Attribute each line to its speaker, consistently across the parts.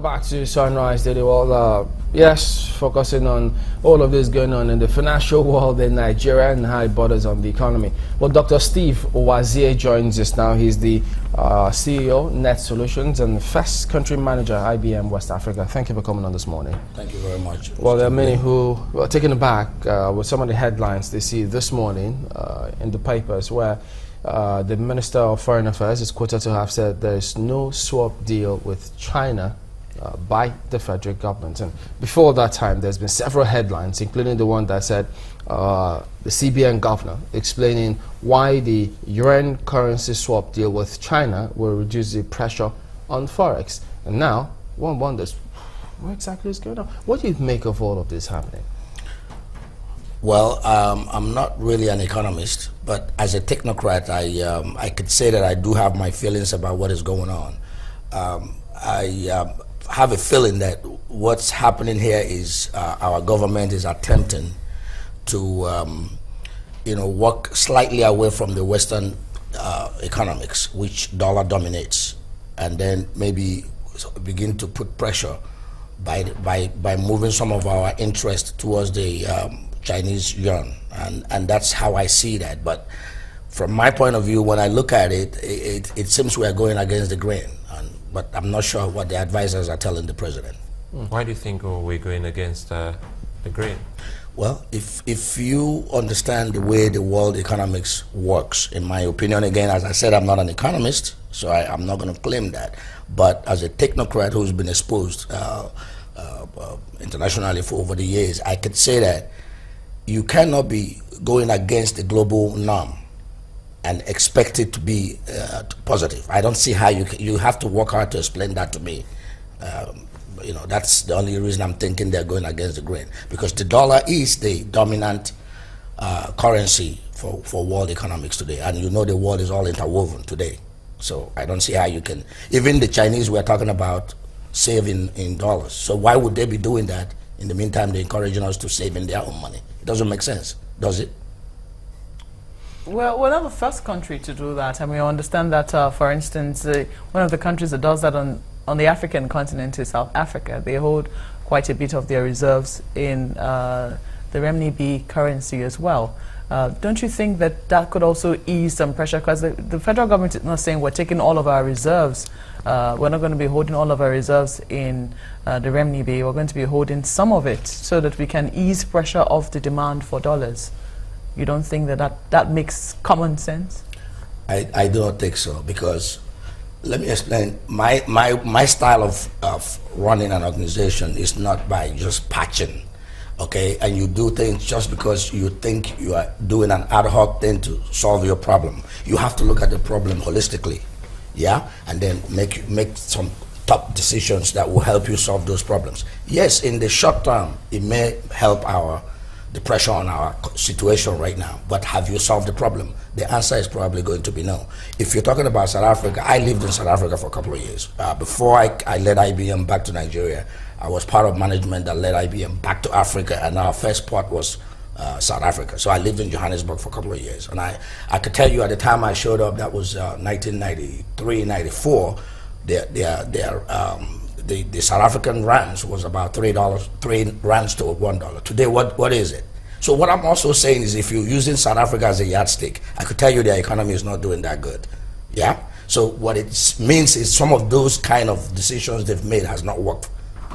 Speaker 1: back to Sunrise Daily. Well, yes, focusing on all of this going on in the financial world in Nigeria and how it borders on the economy. Well, Dr. Steve Uwazie joins us now. He's the CEO, Net Solutions, and first country manager, IBM West Africa. Thank you for coming on this morning.
Speaker 2: Thank you very much.
Speaker 1: Well, there are many who were taken aback with some of the headlines they see this morning in the papers where the Minister of Foreign Affairs is quoted to have said there is no swap deal with China by the federal government. And before that time, there's been several headlines, including the one that said the CBN governor explaining why the yuan currency swap deal with China will reduce the pressure on forex. And now one wonders, what exactly is going on? What do you make of all of this happening?
Speaker 2: Well, I'm not really an economist, but as a technocrat, I could say that I do have my feelings about what is going on. I have a feeling that what's happening here is our government is attempting to, walk slightly away from the Western economics, which dollar dominates, and then maybe begin to put pressure by moving some of our interest towards the Chinese yuan, and that's how I see that. But from my point of view, when I look at it, it seems we are going against the grain, but I'm not sure what the advisors are telling the president.
Speaker 3: Why do you think we're going against the grain?
Speaker 2: Well, if you understand the way the world economics works, in my opinion, again, as I said, I'm not an economist, so I'm not going to claim that. But as a technocrat who's been exposed internationally for over the years, I could say that you cannot be going against the global norm and expect it to be positive. I don't see how you have to work hard to explain that to me. That's the only reason I'm thinking they're going against the grain, because the dollar is the dominant currency for world economics today, and the world is all interwoven today. So I don't see how you can, even the Chinese we're talking about saving in dollars. So why would they be doing that? In the meantime, they're encouraging us to save in their own money. It doesn't make sense, does it?
Speaker 4: Well, we're not the first country to do that. I mean, I understand that, for instance, one of the countries that does that on the African continent is South Africa. They hold quite a bit of their reserves in the renminbi currency as well. Don't you think that could also ease some pressure? Because the federal government is not saying we're taking all of our reserves. We're not going to be holding all of our reserves in the renminbi. We're going to be holding some of it so that we can ease pressure of the demand for dollars. You don't think that makes common sense?
Speaker 2: I do not think so, because let me explain. My style of running an organization is not by just patching. Okay, and you do things just because you think you are doing an ad hoc thing to solve your problem. You have to look at the problem holistically, yeah, and then make some top decisions that will help you solve those problems. Yes, in the short term, it may help the pressure on our situation right now, but have you solved the problem? The answer is probably going to be no. If you're talking about South Africa, I lived in South Africa for a couple of years. Before I led IBM back to Nigeria, I was part of management that led IBM back to Africa, and our first port was South Africa. So I lived in Johannesburg for a couple of years. And I could tell you at the time I showed up, that was 1993, 94, the South African rands was about $3 rands to $1. Today, what is it? So what I'm also saying is, if you're using South Africa as a yardstick, I could tell you their economy is not doing that good. Yeah? So what it means is some of those kind of decisions they've made has not worked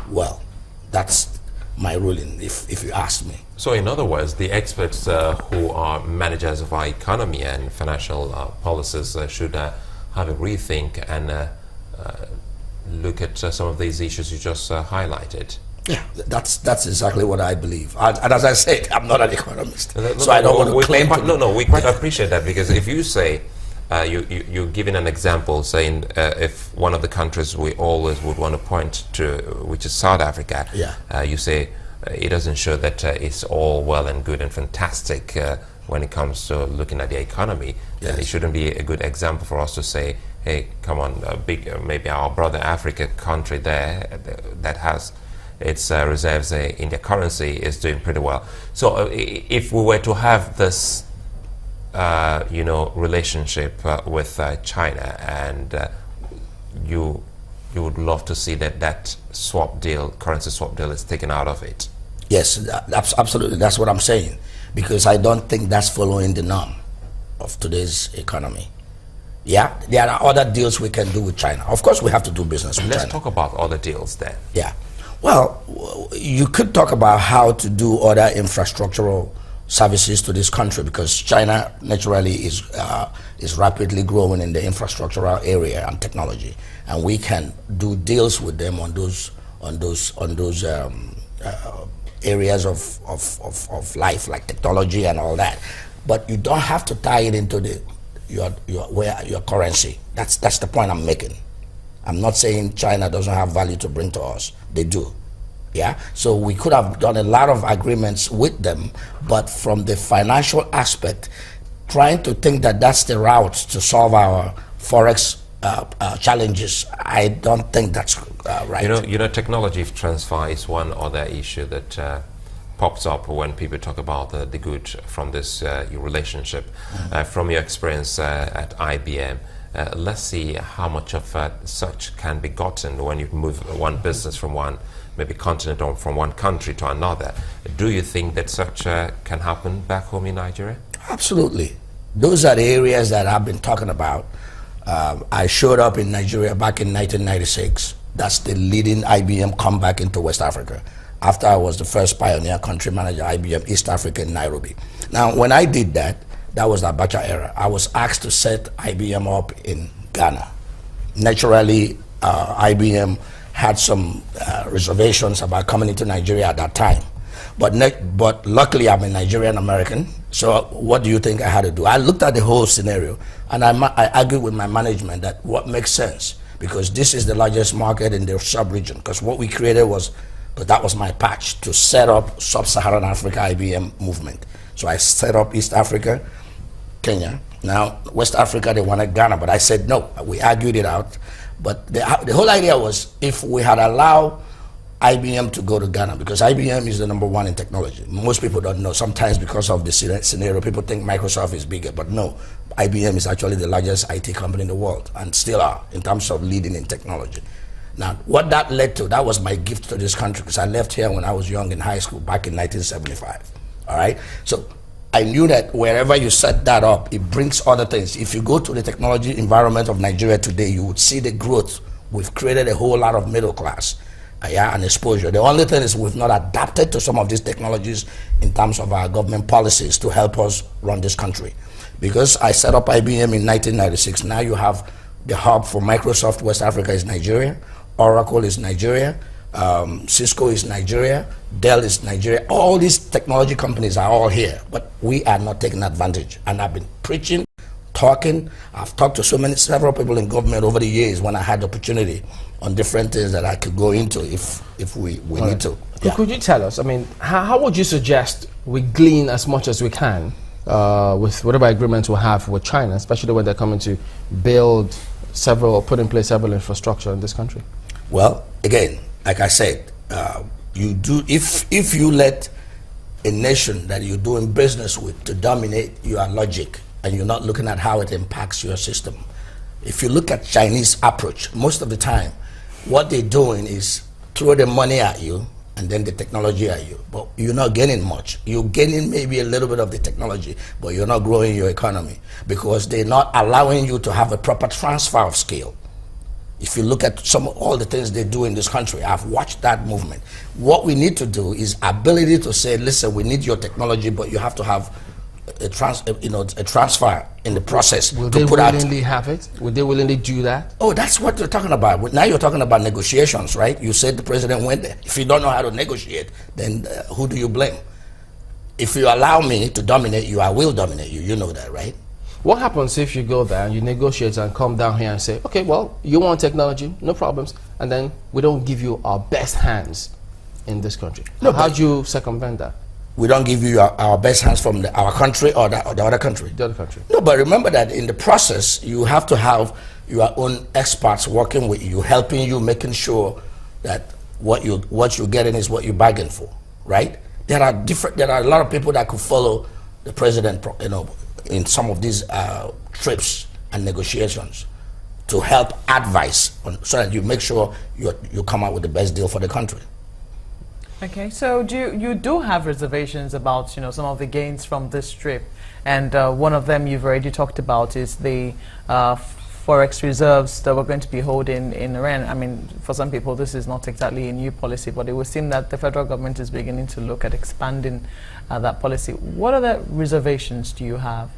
Speaker 2: well. That's my ruling, if you ask me.
Speaker 3: So in other words, the experts who are managers of our economy and financial policies should have a rethink and look at some of these issues you just highlighted.
Speaker 2: Yeah, that's exactly what I believe. And as I said, I'm not an economist, so I don't want to claim.
Speaker 3: We quite appreciate that, because if you say you're giving an example, saying if one of the countries we always would want to point to, which is South Africa, you say it doesn't show that it's all well and good and fantastic when it comes to looking at the economy. Then it shouldn't be a good example for us to say, hey, come on, maybe our brother Africa country there that has its reserves in their currency is doing pretty well. So if we were to have this relationship with China, and you you would love to see that swap deal, currency swap deal, is taken out of it.
Speaker 2: Yes, absolutely. That's what I'm saying, because I don't think that's following the norm of today's economy. Yeah, there are other deals we can do with China. Of course, we have to do business with China.
Speaker 3: Let's talk about other deals then.
Speaker 2: Yeah. Well, you could talk about how to do other infrastructural services to this country, because China naturally is rapidly growing in the infrastructural area and technology, and we can do deals with them on those areas of life, like technology and all that. But you don't have to tie it into your currency. That's the point I'm making. I'm not saying China doesn't have value to bring to us. They do. Yeah, so we could have done a lot of agreements with them, but from the financial aspect, trying to think that that's the route to solve our forex challenges, I don't think that's right.
Speaker 3: You know, technology transfer is one other issue that pops up when people talk about the good from this your relationship. From your experience at IBM, let's see how much of such can be gotten when you move one business from one maybe continent or from one country to another. Do you think that such can happen back home in Nigeria?
Speaker 2: Absolutely. Those are the areas that I've been talking about. I showed up in Nigeria back in 1996. That's the leading IBM comeback into West Africa, after I was the first pioneer country manager, IBM East Africa in Nairobi. Now, when I did that, that was the Abacha era. I was asked to set IBM up in Ghana. Naturally, IBM had some reservations about coming into Nigeria at that time. But luckily, I'm a Nigerian American. So what do you think I had to do? I looked at the whole scenario, and I argued with my management that what makes sense, because this is the largest market in the sub-region. Because what we created was, but that was my patch, to set up Sub-Saharan Africa IBM movement. So I set up East Africa, Kenya. Now, West Africa, they wanted Ghana, but I said no. We argued it out. But the whole idea was, if we had allowed IBM to go to Ghana, because IBM is the #1 in technology. Most people don't know. Sometimes because of the scenario, people think Microsoft is bigger, but no. IBM is actually the largest IT company in the world, and still are, in terms of leading in technology. Now, what that led to, that was my gift to this country, because I left here when I was young in high school, back in 1975. All right? So I knew that wherever you set that up, it brings other things. If you go to the technology environment of Nigeria today, you would see the growth. We've created a whole lot of middle class and exposure. The only thing is we've not adapted to some of these technologies in terms of our government policies to help us run this country. Because I set up IBM in 1996, now you have the hub for Microsoft West Africa is Nigeria, Oracle is Nigeria, Cisco is Nigeria, Dell is Nigeria. All these technology companies are all here, but we are not taking advantage. And I've been preaching, talking. I've talked to several people in government over the years when I had the opportunity on different things that I could go into if we need to.
Speaker 1: Yeah. Could you tell us, I mean, how would you suggest we glean as much as we can with whatever agreements we have with China, especially when they're coming to build put in place several infrastructure in this country?
Speaker 2: Well, again, like I said, you do if you let a nation that you're doing business with to dominate your logic, and you're not looking at how it impacts your system. If you look at Chinese approach, most of the time, what they're doing is throw the money at you and then the technology at you. But you're not gaining much. You're gaining maybe a little bit of the technology, but you're not growing your economy because they're not allowing you to have a proper transfer of skill. If you look at all the things they do in this country, I've watched that movement. What we need to do is ability to say, listen, we need your technology, but you have to have a transfer in the process.
Speaker 1: Will they willingly have it? Will they willingly do that?
Speaker 2: Oh, that's what you're talking about. Now you're talking about negotiations, right? You said the president went there. If you don't know how to negotiate, then who do you blame? If you allow me to dominate you, I will dominate you. You know that, right?
Speaker 1: What happens if you go there and you negotiate and come down here and say, okay, well, you want technology, no problems, and then we don't give you our best hands in this country? No, how do you circumvent that?
Speaker 2: We don't give you our best hands from our country or the other country.
Speaker 1: The other country.
Speaker 2: No, but remember that in the process, you have to have your own experts working with you, helping you, making sure that what you're getting is what you bargained for, right? There are a lot of people that could follow the president, in some of these trips and negotiations to help advise so that you make sure you come out with the best deal for the country.
Speaker 4: Okay, so you do have reservations about some of the gains from this trip, and one of them you've already talked about is the forex reserves that we're going to be holding in Iran. I mean, for some people this is not exactly a new policy, but it would seem that the federal government is beginning to look at expanding that policy. What other reservations do you have?